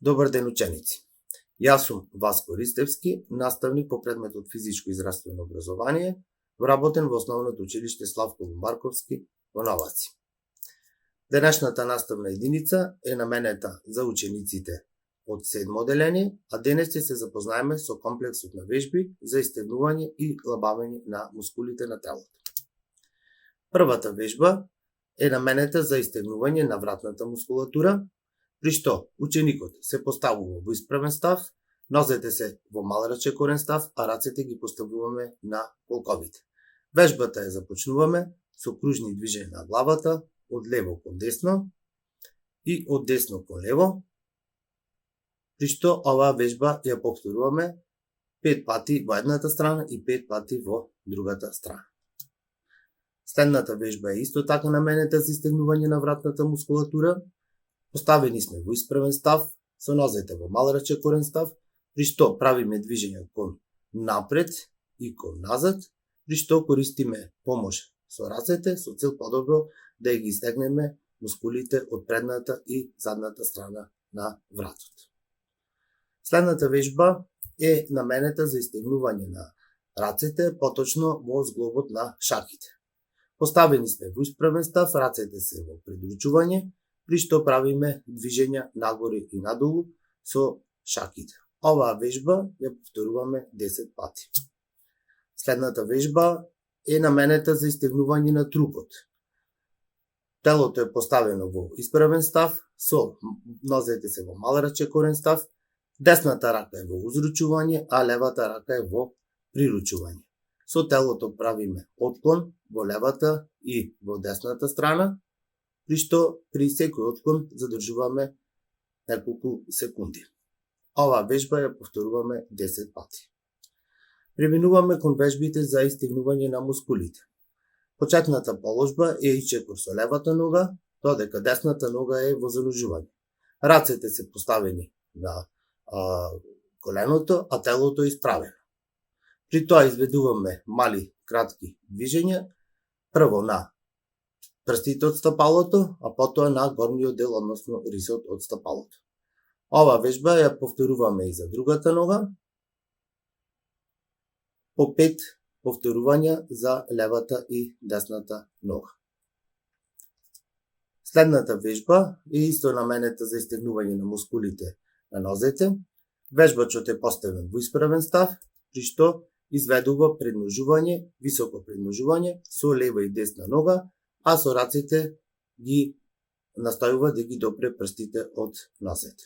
Добар ден, ученици! Јас сум Васко Ристевски, наставник по предметот физичко израствено образование, вработен во Основното училиште Славко Марковски во Новаци. Денешната наставна единица е наменета за учениците од 7 оделение, а денес ќе се запознаеме со комплексот на вежби за истегнување и лабавење на мускулите на телото. Првата вежба е наменета за истегнување на вратната мускулатура, при што ученикот се поставува во исправен став, нозете се во мал рачекорен став, а рацете ги поставуваме на колковите. Вежбата ја започнуваме со кружни движења на главата, од лево кон десно и од десно кон лево, при што оваа вежба ја повторуваме 5 пати во едната страна и 5 пати во другата страна. Следната вежба е исто така наменета за истегнување на вратната мускулатура. Поставени сме во исправен став, со нозете во мал рачекорен став, при што правиме движења кон напред и кон назад, при што користиме помош со рацете со цел подобро да ги истегнеме мускулите од предната и задната страна на вратот. Следната вежба е наменета за истегнување на рацете, поточно во зглобот на шаките. Поставени сме во исправен став, рацете се во предручување, при што правиме движења нагоре и надолу со шаките. Оваа вежба ја повторуваме 10 пати. Следната вежба е наменета за истегнување на трупот. Телото е поставено во исправен став, со нозете се во мал рачекорен став, десната рака е во узручување, а левата рака е во приручување. Со телото правиме отклон во левата и во десната страна, при што при секој отклон задржуваме неколку секунди. Оваа вежба ја повторуваме 10 пати. Преминуваме кон вежбите за истегнување на мускулите. Почетната положба е ичекор со левата нога, додека десната нога е во заложување. Рацете се поставени на коленото, а телото е исправено. При тоа изведуваме мали, кратки движења, прво на прстите од стапалото, а потоа на горниот дел, односно рисот од стапалото. Ова вежба ја повторуваме и за другата нога, по 5 повторувања за левата и десната нога. Следната вежба е исто наменета за истегнување на мускулите на нозете. Вежбачот е поставен во исправен став, при што изведува предножување, високо предножување со лева и десна нога, а со рацете ги настојува да ги допре прстите од нозете.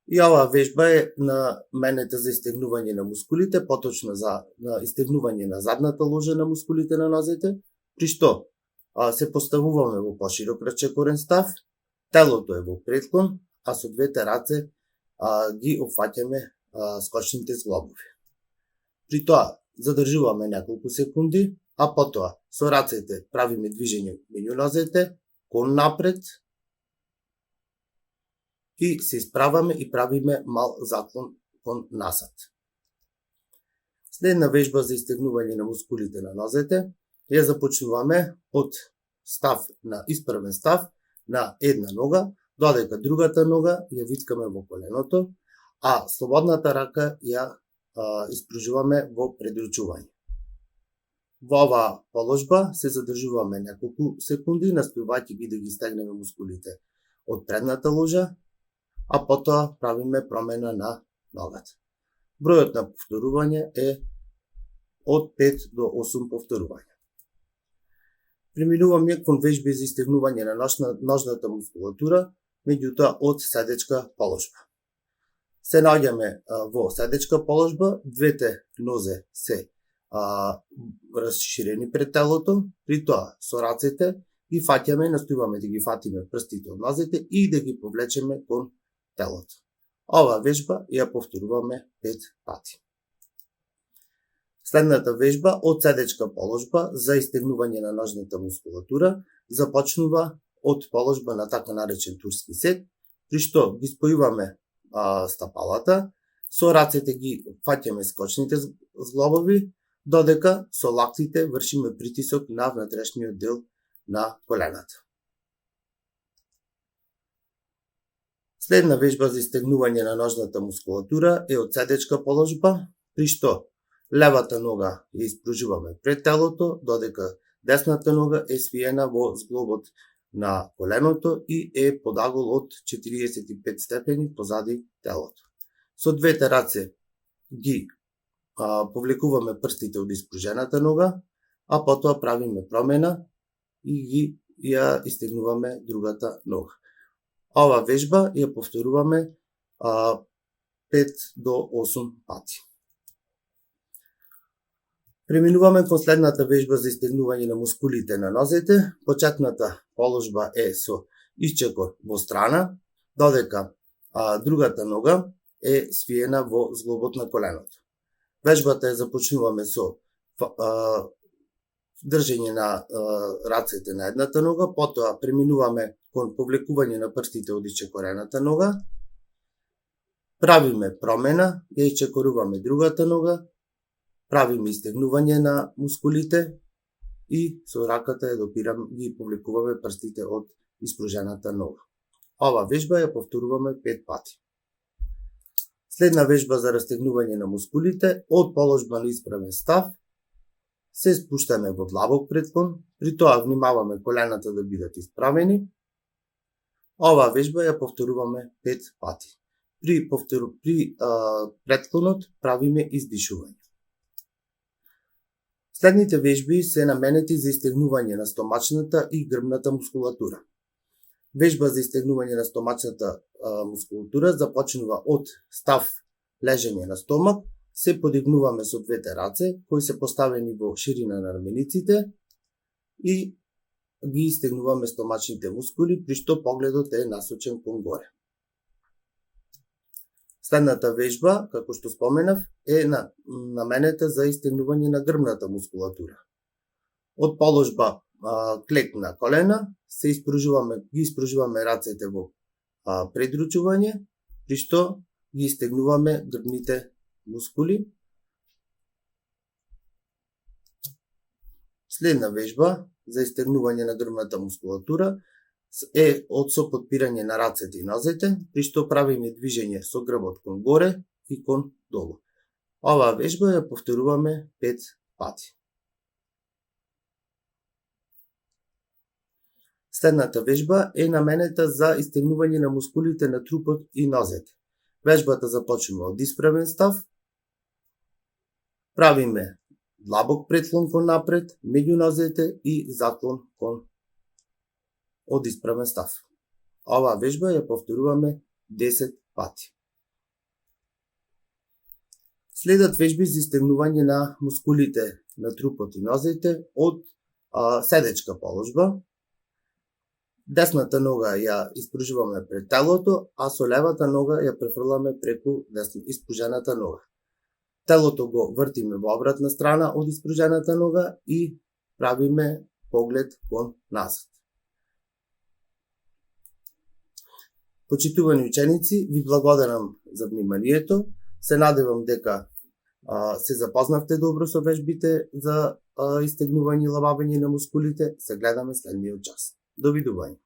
И оваа вежба е наменета за истегнување на мускулите, поточно за истегнување на задната ложа на мускулите на нозете, при што се поставуваме во поширок рачекорен став, телото е во предклон, а со двете раце ги опфаќаме скочните зглобови. При тоа задржуваме неколку секунди, а потоа со рацете правиме движење меѓу нозете, кон напред и се исправаме и правиме мал заклон кон назад. Следна вежба за истегнување на мускулите на нозете ја започнуваме од став на исправен став на една нога, додека другата нога ја виткаме во коленото, а слободната рака ја испружуваме во предручување. Во оваа положба се задржуваме неколку секунди, настојувајќи ги да ги стегнеме мускулите од предната ложа, а потоа правиме промена на ногата. Бројот на повторување е од 5 до 8 повторувања. Преминуваме кон вежби за истегнување на ножната мускулатура, меѓутоа од седечка положба. Се наоѓаме во седечка положба, двете нозе се расширени пред телото, при тоа со рацете ги фаќаме, настојуваме да ги фатиме прстите од нозете и да ги повлечеме кон телото. Ова вежба ја повторуваме 5 пати. Следната вежба од седечка положба за истегнување на ножната мускулатура започнува од положба на така наречен турски сет, при што ги спојуваме стапалата, со рацете ги фаќаме скочните зглобови, додека со лактите вршиме притисок на внатрешниот дел на колената. Следна вежба за истегнување на ножната мускулатура е од седечка положба, при што левата нога ја испружуваме пред телото, додека десната нога е свиена во зглобот на коленото и е под агол од 45 степени позади телото. Со двете раце ги повлекуваме прстите од испружената нога, а потоа правиме промена и ја истегнуваме другата нога. Ова вежба ја повторуваме 5 до 8 пати. Преминуваме кон следната вежба за истегнување на мускулите на нозете. Почетната положба е со исчекор во страна, додека другата нога е свиена во зглобот на коленото. Вежбата ја започнуваме со држење на рацете на едната нога, потоа преминуваме кон повлекување на прстите од исчекорената нога, правиме промена, ја исчекоруваме другата нога, правиме истегнување на мускулите и со раката ја ги повлекуваме прстите од испружената нога. Ова вежба ја повторуваме 5 пати. Следна вежба за растегнување на мускулите, од положба на исправен став, се спуштаме во длабок предклон, при тоа внимаваме колената да бидат исправени. Ова вежба ја повторуваме 5 пати. При предклонот правиме издишување. Следните вежби се наменети за истегнување на стомачната и грбната мускулатура. Вежба за истегнување на стомачната мускулатура започнува од став лежење на стомак, се подигнуваме со двете раце, кои се поставени во ширина на рамениците и ги истегнуваме стомачните мускули, при што погледот е насочен кон горе. Следната вежба, како што споменав, е наменета за истегнување на грбната мускулатура. Од положба клек на колена ги испружуваме рацете во предручување, при што ги истегнуваме грбните мускули. Следна вежба за истегнување на грбната мускулатура е со подпирање на рацете и нозете, при што правиме движење со грбот кон горе и кон долу. Оваа вежба ја повторуваме 5 пати. Следната вежба е наменета за истегнување на мускулите на трупот и нозете. Вежбата започнува од исправен став, правиме длабок предклон кон напред, меѓу нозете и заклон од исправен став. Оваа вежба ја повторуваме 10 пати. Следат вежби за истегнување на мускулите на трупот и нозете од седечка положба. Десната нога ја испружуваме пред телото, а со левата нога ја префрламе преку испружената нога. Телото го вртиме во обратна страна од испружената нога и правиме поглед кон назад. Почитувани ученици, ви благодарам за вниманието. Се надевам дека се запознавте добро со вежбите за истегнување и лабавење на мускулите. Се гледаме следниот час. Довидување.